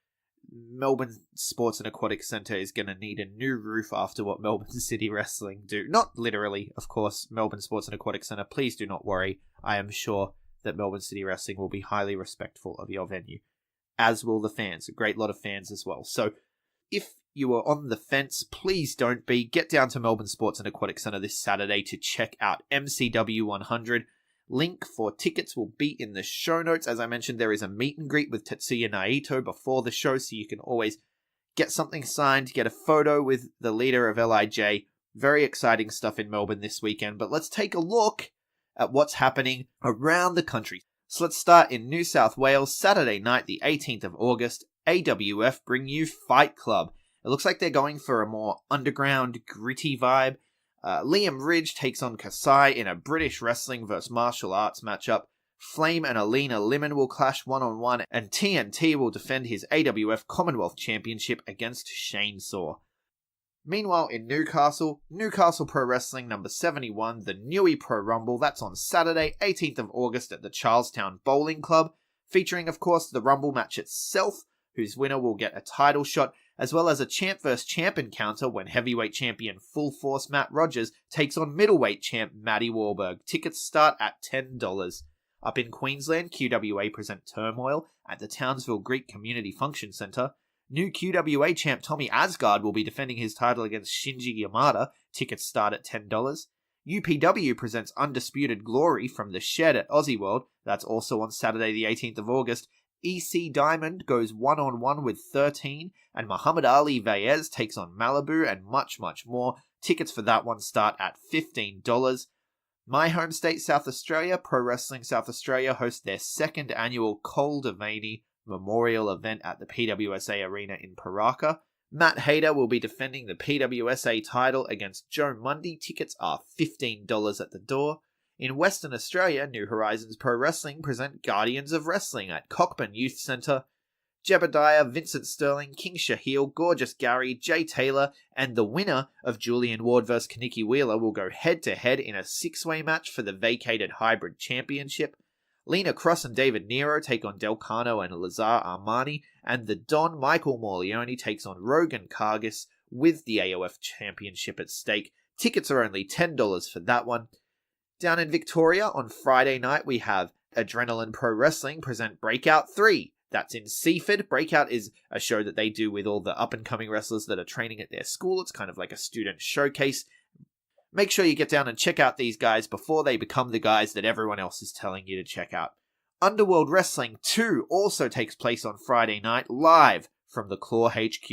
Melbourne Sports and Aquatic Centre is going to need a new roof after what Melbourne City Wrestling do. Not literally, of course, Melbourne Sports and Aquatic Centre. Please do not worry. I am sure that Melbourne City Wrestling will be highly respectful of your venue, as will the fans. A great lot of fans as well. So if you are on the fence, please don't be. Get down to Melbourne Sports and Aquatic Centre this Saturday to check out MCW 100. Link for tickets will be in the show notes. As I mentioned, there is a meet and greet with Tetsuya Naito before the show, so you can always get something signed, get a photo with the leader of LIJ. Very exciting stuff in Melbourne this weekend, but let's take a look at what's happening around the country. So let's start in New South Wales, Saturday night, the 18th of August. AWF bring you Fight Club. It looks like they're going for a more underground, gritty vibe. Liam Ridge takes on Kasai in a British wrestling versus martial arts matchup. Flame and Alina Lemon will clash one-on-one, and TNT will defend his AWF Commonwealth Championship against Chainsaw. Meanwhile, in Newcastle Pro Wrestling number 71, the Newey Pro Rumble, that's on Saturday, 18th of August at the Charlestown Bowling Club, featuring, of course, the Rumble match itself, whose winner will get a title shot, as well as a champ vs. champ encounter when heavyweight champion Full Force Matt Rogers takes on middleweight champ Matty Wahlberg. Tickets start at $10. Up in Queensland, QWA present Turmoil at the Townsville Greek Community Function Centre. New QWA champ Tommy Asgard will be defending his title against Shinji Yamada. Tickets start at $10. UPW presents Undisputed Glory from the Shed at Aussie World. That's also on Saturday the 18th of August. EC Diamond goes one-on-one with 13, and Muhammad Ali Vaez takes on Malibu, and much, much more. Tickets for that one start at $15. My home state, South Australia, Pro Wrestling South Australia hosts their second annual Cole Devaney Memorial event at the PWSA Arena in Paraka. Matt Hayter will be defending the PWSA title against Joe Mundy. Tickets are $15 at the door. In Western Australia, New Horizons Pro Wrestling present Guardians of Wrestling at Cockburn Youth Centre. Jebediah, Vincent Sterling, King Shaheel, Gorgeous Gary, Jay Taylor, and the winner of Julian Ward vs. Kaniki Wheeler will go head-to-head in a six-way match for the vacated Hybrid Championship. Lena Cross and David Nero take on Del Cano and Lazar Armani, and the Don Michael Morleone takes on Rogan Kargas with the AOF Championship at stake. Tickets are only $10 for that one. Down in Victoria, on Friday night, we have Adrenaline Pro Wrestling present Breakout 3. That's in Seaford. Breakout is a show that they do with all the up-and-coming wrestlers that are training at their school. It's kind of like a student showcase. Make sure you get down and check out these guys before they become the guys that everyone else is telling you to check out. Underworld Wrestling 2 also takes place on Friday night, live from the Claw HQ.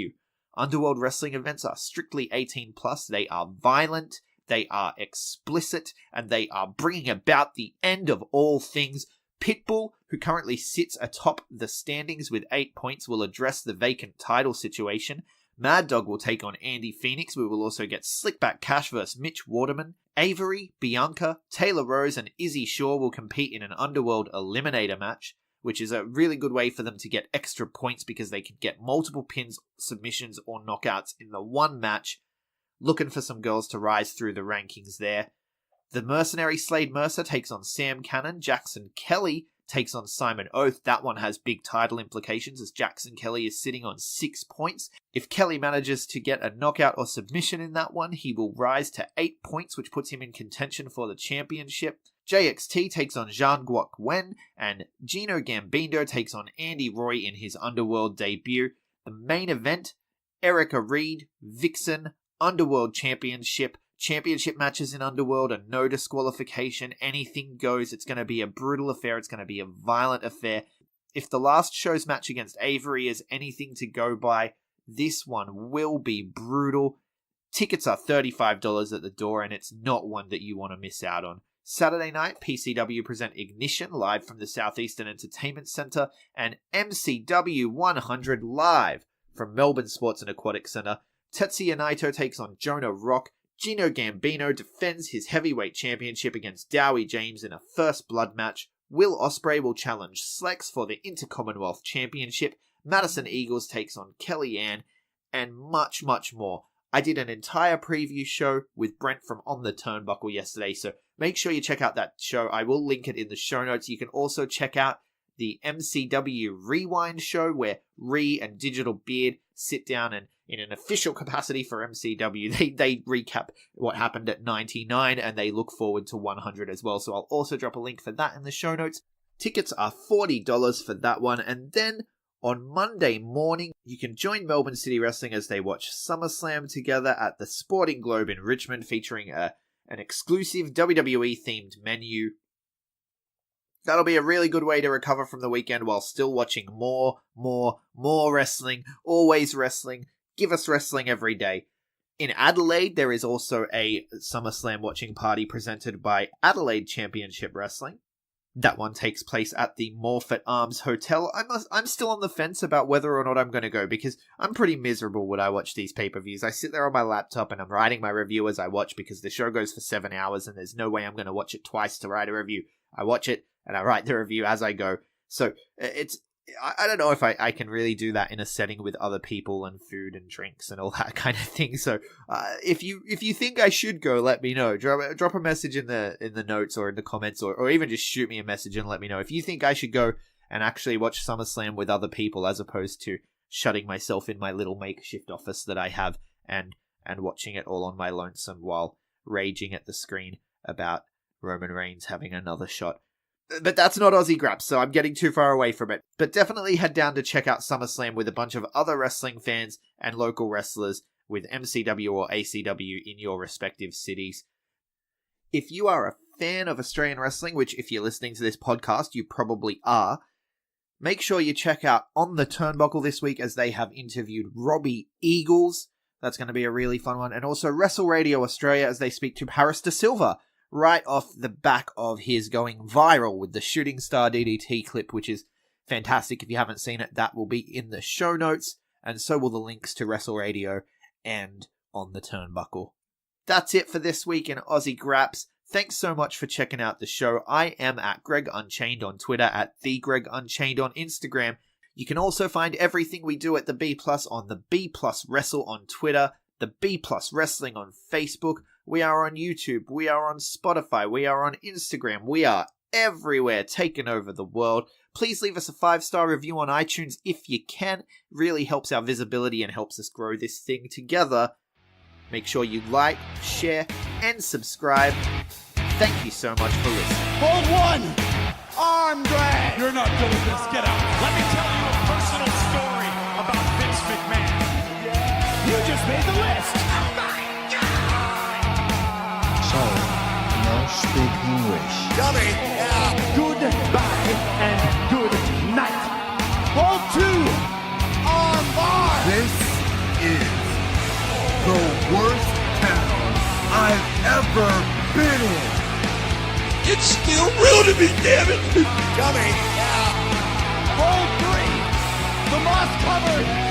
Underworld Wrestling events are strictly 18+. They are violent, they are explicit, and they are bringing about the end of all things. Pitbull, who currently sits atop the standings with 8 points, will address the vacant title situation. Mad Dog will take on Andy Phoenix. We will also get Slickback Cash vs. Mitch Waterman. Avery, Bianca, Taylor Rose, and Izzy Shaw will compete in an Underworld Eliminator match, which is a really good way for them to get extra points because they can get multiple pins, submissions, or knockouts in the one match. Looking for some girls to rise through the rankings there. The Mercenary Slade Mercer takes on Sam Cannon. Jackson Kelly takes on Simon Oath. That one has big title implications as Jackson Kelly is sitting on 6 points. If Kelly manages to get a knockout or submission in that one, he will rise to 8 points, which puts him in contention for the championship. JXT takes on Jean Guok Wen, and Gino Gambino takes on Andy Roy in his Underworld debut. The main event, Erica Reed, Vixen, Underworld Championship matches in Underworld are no disqualification. Anything goes. It's going to be a brutal affair. It's going to be a violent affair. If the last show's match against Avery is anything to go by, this one will be brutal. Tickets are $35 at the door, and it's not one that you want to miss out on. Saturday night, PCW present Ignition live from the Southeastern Entertainment Centre, and MCW 100 live from Melbourne Sports and Aquatic Centre. Tetsuya Naito takes on Jonah Rock. Gino Gambino defends his heavyweight championship against Dowie James in a first blood match. Will Ospreay will challenge Slex for the Intercommonwealth Championship. Madison Eagles takes on Kelly Ann, and much, much more. I did an entire preview show with Brent from On the Turnbuckle yesterday, so make sure you check out that show. I will link it in the show notes. You can also check out the MCW Rewind show where Ree and Digital Beard sit down and in an official capacity for MCW, they recap what happened at 99 and they look forward to 100 as well. So I'll also drop a link for that in the show notes. Tickets are $40 for that one. And then on Monday morning, you can join Melbourne City Wrestling as they watch SummerSlam together at the Sporting Globe in Richmond, featuring an exclusive WWE-themed menu. That'll be a really good way to recover from the weekend while still watching more wrestling. Always wrestling. Give us wrestling every day. In Adelaide, there is also a SummerSlam watching party presented by Adelaide Championship Wrestling. That one takes place at the Morfett Arms Hotel. I'm still on the fence about whether or not I'm going to go, because I'm pretty miserable when I watch these pay-per-views. I sit there on my laptop and I'm writing my review as I watch, because the show goes for 7 hours and there's no way I'm going to watch it twice to write a review. I watch it and I write the review as I go. So I don't know if I can really do that in a setting with other people and food and drinks and all that kind of thing. So if you think I should go, let me know. Drop a message in the notes or in the comments, or even just shoot me a message and let me know if you think I should go and actually watch SummerSlam with other people, as opposed to shutting myself in my little makeshift office that I have and watching it all on my lonesome while raging at the screen about Roman Reigns having another shot. But that's not Aussie Grapps, so I'm getting too far away from it. But definitely head down to check out SummerSlam with a bunch of other wrestling fans and local wrestlers with MCW or ACW in your respective cities. If you are a fan of Australian wrestling, which if you're listening to this podcast, you probably are, make sure you check out On the Turnbuckle this week, as they have interviewed Robbie Eagles. That's going to be a really fun one. And also Wrestle Radio Australia, as they speak to Paris De Silva, right off the back of his going viral with the Shooting Star DDT clip, which is fantastic. If you haven't seen it, that will be in the show notes, and so will the links to Wrestle Radio and On the Turnbuckle. That's it for this week in Aussie Grapps. Thanks so much for checking out the show. I am at Greg Unchained on Twitter, at The Greg Unchained on Instagram. You can also find everything we do at the B Plus on the B Plus Wrestle on Twitter, the B Plus Wrestling on Facebook. We are on YouTube, we are on Spotify, we are on Instagram, we are everywhere, taking over the world. Please leave us a 5-star review on iTunes if you can. It really helps our visibility and helps us grow this thing together. Make sure you like, share, and subscribe. Thank you so much for listening. Hold one! Arm drag! You're not good at this. Get out. Let me tell you a personal story about Vince McMahon. You just made the list! So, no speak English. Dummy! Goodbye and good night. Hold two! Arm bar! This is the worst town I've ever been in. It's still real to me, damn it! Dummy! Hold three! The moss covered!